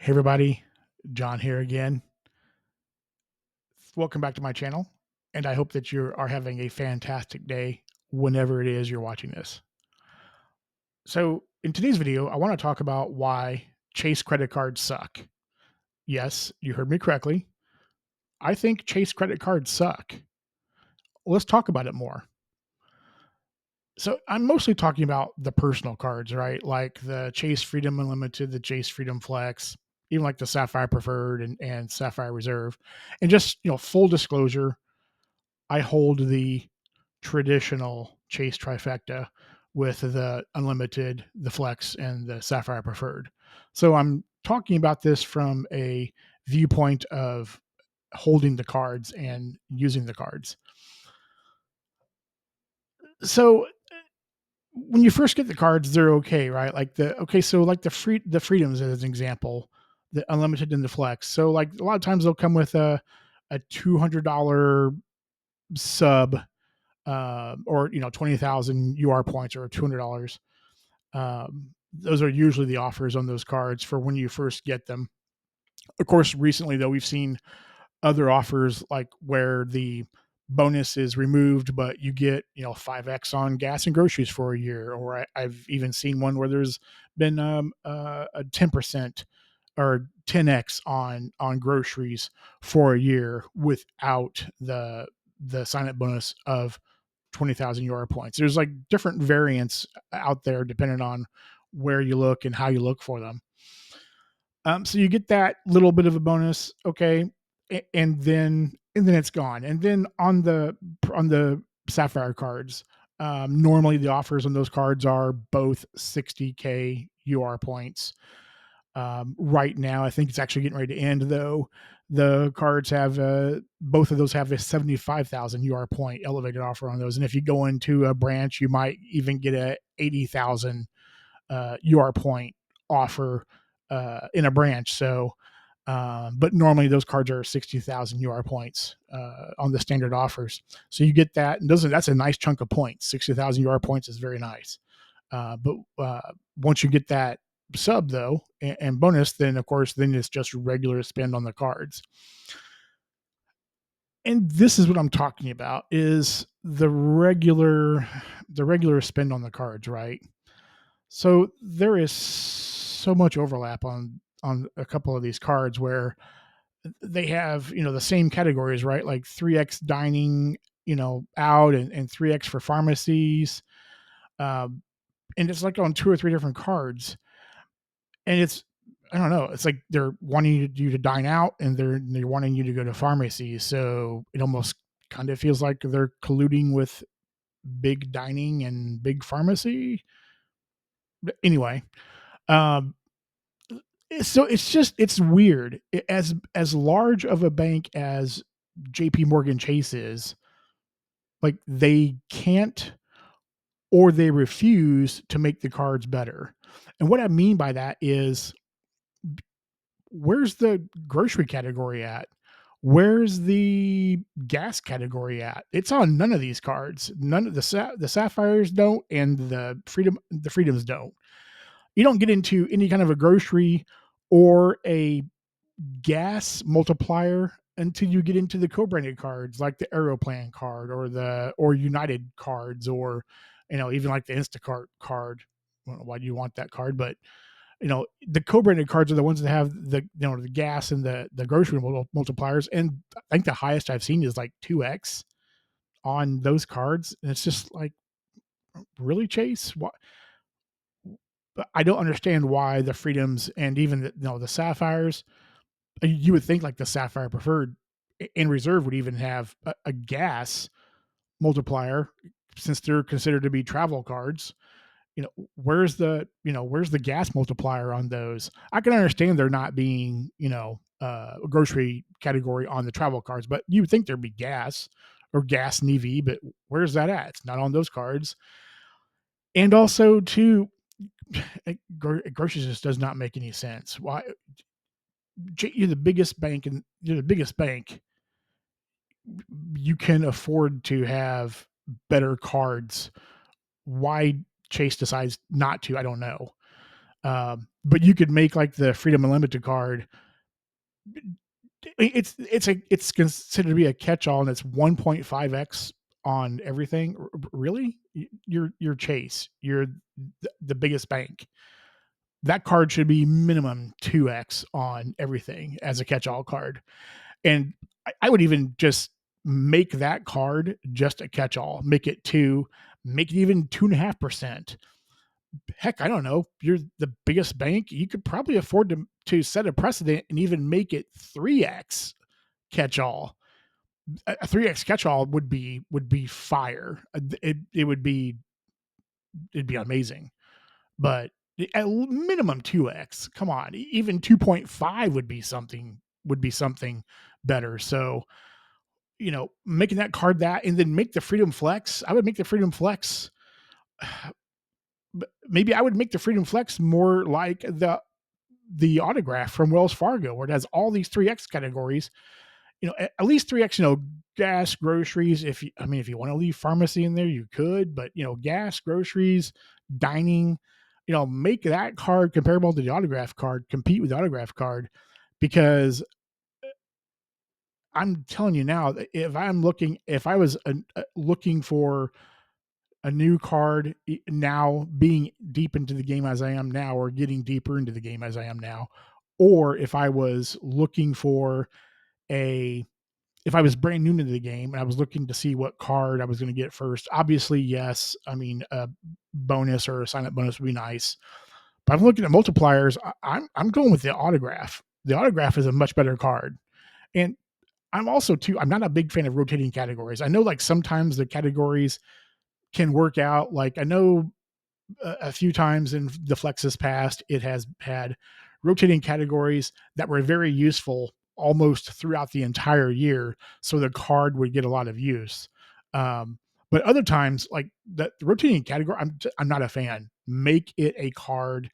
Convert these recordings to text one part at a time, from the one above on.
Hey everybody, John here again. Welcome back to my channel, and I hope that you are having a fantastic day whenever it is you're watching this. So, in today's video, I want to talk about why Chase credit cards suck. Yes, you heard me correctly. I think Chase credit cards suck. Let's talk about it more. So, I'm mostly talking about the personal cards, right? Like the Chase Freedom Unlimited, the Chase Freedom Flex, even like the Sapphire Preferred and Sapphire Reserve. And just, full disclosure, I hold the traditional Chase trifecta with the unlimited, the flex, and the sapphire preferred. So I'm talking about this from a viewpoint of holding the cards and using the cards. So when you first get the cards, they're okay, right? So like the freedoms as an example, the unlimited and the flex. So like a lot of times they'll come with a $200 sub, or 20,000 UR points or $200. Those are usually the offers on those cards for when you first get them. Of course, recently though, we've seen other offers like where the bonus is removed, but you get 5x on gas and groceries for a year. Or I've even seen one where there's been a 10% or 10x on groceries for a year without the sign up bonus of 20,000 euro points. There's like different variants out there depending on where you look and how you look for them. So you get that little bit of a bonus, okay, and then it's gone. And then on the Sapphire cards, normally the offers on those cards are both 60k UR points. Right now, I think it's actually getting ready to end though. The cards have both of those have a 75,000 UR point elevated offer on those, and if you go into a branch, you might even get a 80,000 UR point offer in a branch. So, but normally those cards are 60,000 UR points on the standard offers. So you get that, and that's a nice chunk of points. 60,000 UR points is very nice. But once you get that sub though and bonus, then of course then it's just regular spend on the cards. And this is what I'm talking about is the regular spend on the cards, right? So there is so much overlap on a couple of these cards where they have the same categories, right? Like 3x dining, out, and 3x for pharmacies. Um, and it's like on two or three different cards, and it's I don't know. It's like they're wanting you to dine out, and they're wanting you to go to pharmacy. So it almost kind of feels like they're colluding with big dining and big pharmacy. But anyway, um, so it's weird. As large of a bank as J.P. Morgan Chase is, like they can't or they refuse to make the cards better. And what I mean by that is, where's the grocery category at? Where's the gas category at? It's on none of these cards. None of the sapphires don't, and the freedoms don't. You don't get into any kind of a grocery or a gas multiplier until you get into the co-branded cards like the Aeroplan card or United cards, or even like the Instacart card. I don't know why do you want that card, but the co-branded cards are the ones that have the gas and the grocery multipliers, and I think the highest I've seen is like 2x on those cards, and it's just like, really, Chase? What? I don't understand why the freedoms and even the sapphires. You would think like the sapphire preferred in reserve would even have a gas multiplier, since they're considered to be travel cards. Where's the gas multiplier on those? I can understand there not being a grocery category on the travel cards, but you would think there'd be gas or gas and EV, but where's that at? It's not on those cards. And also too, groceries just does not make any sense. Why? You're the biggest bank, and you're the biggest bank. You can afford to have better cards. Why Chase decides not to, I don't know. But you could make like the Freedom Unlimited card. It's considered to be a catch-all, and it's 1.5x on everything. Really? You're Chase. You're the biggest bank. That card should be minimum 2x on everything as a catch-all card. And I would even just make that card just a catch-all. Make it two. Make it even 2.5%. Heck, I don't know. You're the biggest bank. You could probably afford to set a precedent and even make it 3x catch all. A 3x catch all would be fire. It would be it'd be amazing. But at minimum 2x. Come on. Even 2.5 would be something better. So, making that card that and then make the Freedom Flex. I would make the Freedom Flex maybe I would make the Freedom Flex more like the autograph from Wells Fargo, where it has all these 3x categories. At least 3x. Gas, groceries. If you want to leave pharmacy in there, you could. But gas, groceries, dining. Make that card comparable to the autograph card. Compete with the autograph card, because I'm telling you now, if I was looking for a new card now, being deep into the game as I am now, or getting deeper into the game as I am now, or if I was looking for a if I was brand new to the game and I was looking to see what card I was going to get first, obviously, yes. A bonus or a sign up bonus would be nice. But I'm looking at multipliers. I'm going with the autograph. The autograph is a much better card. And I'm not a big fan of rotating categories. I know like sometimes the categories can work out. Like I know a few times in the Flexus past, it has had rotating categories that were very useful almost throughout the entire year. So the card would get a lot of use. Um, but other times, like the rotating category, I'm not a fan. Make it a card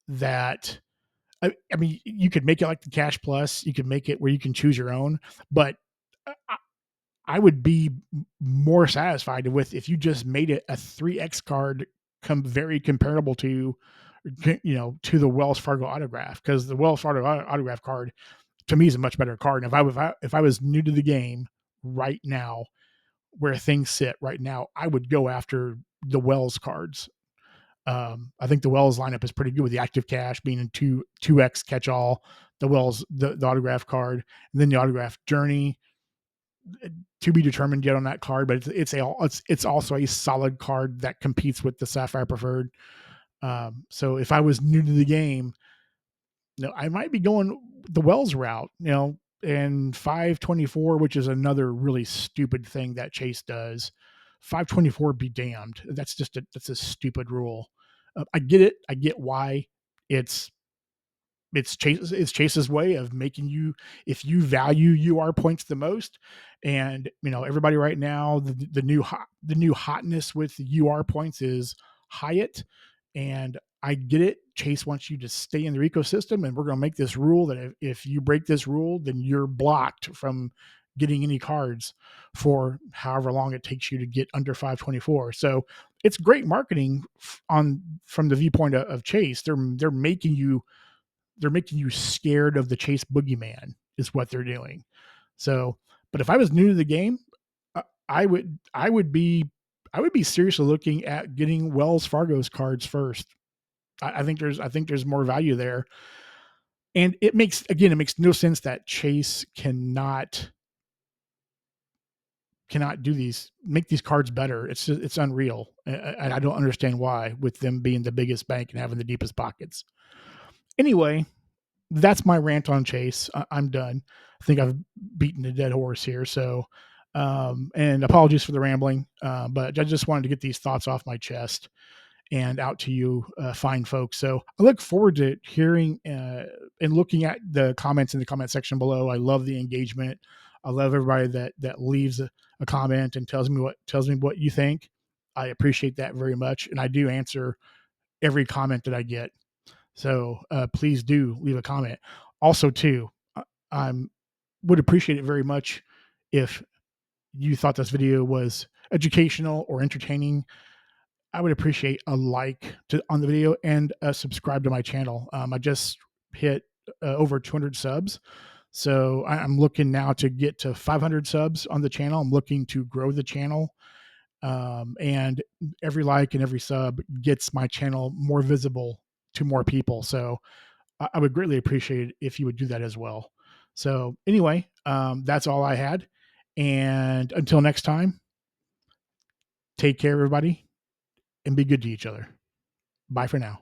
that, you could make it like the Cash Plus. You could make it where you can choose your own, but I would be more satisfied with if you just made it a 3x card, very comparable to the Wells Fargo autograph, because the Wells Fargo autograph card to me is a much better card. And if I was new to the game right now, where things sit right now, I would go after the Wells cards. I think the Wells lineup is pretty good, with the active cash being in 2x catch all, the Wells, the autograph card, and then the autograph journey, to be determined yet on that card, but it's also a solid card that competes with the Sapphire Preferred. So if I was new to the game, I might be going the Wells route, and 524, which is another really stupid thing that Chase does. 524 be damned. That's a stupid rule. I get it. I get why it's Chase's way of making you, if you value UR points the most, and everybody right now, the new hotness with UR points is Hyatt, and I get it. Chase wants you to stay in their ecosystem, and we're going to make this rule that if you break this rule, then you're blocked from getting any cards for however long it takes you to get under 524. So it's great marketing from the viewpoint of Chase. They're making you scared of the Chase boogeyman, is what they're doing. So, but if I was new to the game, I would be seriously looking at getting Wells Fargo's cards first. I think there's more value there, and it makes no sense that Chase cannot make these cards better. It's unreal, and I don't understand why, with them being the biggest bank and having the deepest pockets. Anyway, that's my rant on Chase. I'm done. I think I've beaten a dead horse here. So, and apologies for the rambling, but I just wanted to get these thoughts off my chest and out to you, fine folks. So I look forward to hearing and looking at the comments in the comment section below. I love the engagement. I love everybody that leaves a comment and tells me what you think. I appreciate that very much, and I do answer every comment that I get. So please do leave a comment. Also, too, I would appreciate it very much if you thought this video was educational or entertaining. I would appreciate a like on the video and subscribe to my channel. I just hit over 200 subs. So I'm looking now to get to 500 subs on the channel. I'm looking to grow the channel. And every like and every sub gets my channel more visible to more people. So I would greatly appreciate it if you would do that as well. So anyway, that's all I had. And until next time, take care, everybody, and be good to each other. Bye for now.